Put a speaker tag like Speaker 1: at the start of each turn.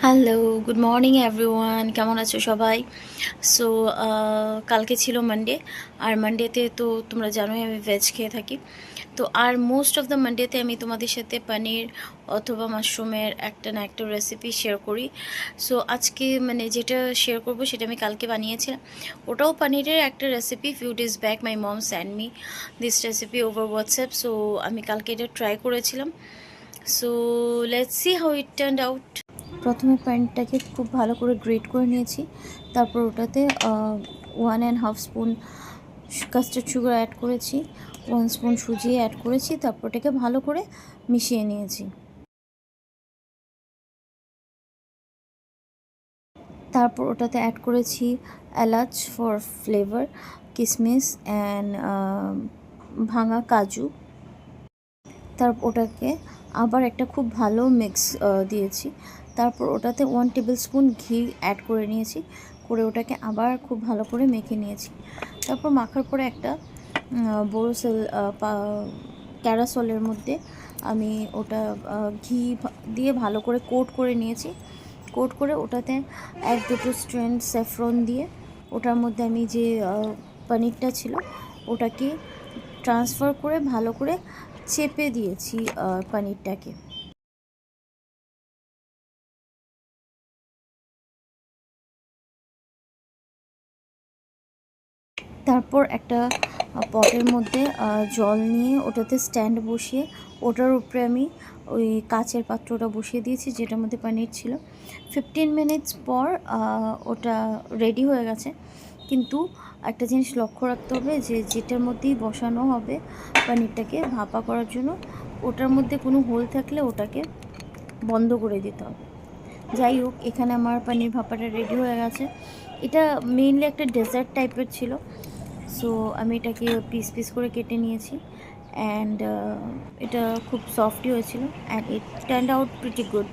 Speaker 1: Hello, good morning everyone. কেমন আছো সবাই? সো কালকে ছিল মানডে, আর মানডেতে তো তোমরা জানোই আমি ভেজ খেয়ে থাকি। তো আর মোস্ট অফ দ্য মানডেতে আমি তোমাদের সাথে পনির অথবা মাশরুমের একটা না একটা রেসিপি শেয়ার করি। সো আজকে মানে যেটা শেয়ার করবো সেটা আমি কালকে বানিয়েছিলাম, ওটাও পনিরের একটা recipe. Few days back my mom send me this recipe over WhatsApp. So আমি কালকে এটা ট্রাই করেছিলাম। So let's see how it turned out. প্রথমে প্যানটাকে খুব ভালো করে গ্রেট করে নিয়েছি। তারপর ওটাতে 1.5 স্পুন কাস্টার্ড সুগার অ্যাড করেছি, 1 স্পুন সুজি অ্যাড করেছি। তারপর ওটাকে ভালো করে মিশিয়ে নিয়েছি। তারপর ওটাতে অ্যাড করেছি এলাচ ফর ফ্লেভার, কিশমিশ অ্যান্ড ভাঙা কাজু। তারপর ওটাকে আবার একটা খুব ভালো মিক্স দিয়েছি। তারপর ওটাতে 1 টেবিল স্পুন ঘি অ্যাড করে নিয়েছি, করে ওটাকে আবার খুব ভালো করে মেখে নিয়েছি। তারপর মাখার পরে একটা বোরোসেল ক্যারাসলের মধ্যে আমি ওটা ঘি দিয়ে ভালো করে কোট করে নিয়েছি। কোট করে ওটাতে 1-2 স্ট্রেন স্যাফরন দিয়ে ওটার মধ্যে আমি যে পনিরটা ছিল ওটাকে ট্রান্সফার করে ভালো করে চেপে দিয়েছি পনিরটাকে। তারপর একটা পটের মধ্যে জল নিয়ে ওটাতে স্ট্যান্ড বসিয়ে ওটার উপরে আমি ওই কাচের পাত্রটা বসিয়ে দিয়েছি যেটার মধ্যে পনির ছিল। 15 মিনিটস পর ওটা রেডি হয়ে গেছে। কিন্তু একটা জিনিস লক্ষ্য রাখতে হবে যে যেটার মধ্যেই বসানো হবে পনিরটাকে ভাপা করার জন্য, ওটার মধ্যে কোনো হোল থাকলে ওটাকে বন্ধ করে দিতে হবে। যাই হোক, এখানে আমার পনির ভাপাটা রেডি হয়ে গেছে। এটা মেইনলি একটা ডেজার্ট টাইপের ছিল। সো আমি এটাকে পিস পিস করে কেটে নিয়েছি, অ্যান্ড এটা খুব সফটই হয়েছিল, and it turned out pretty good.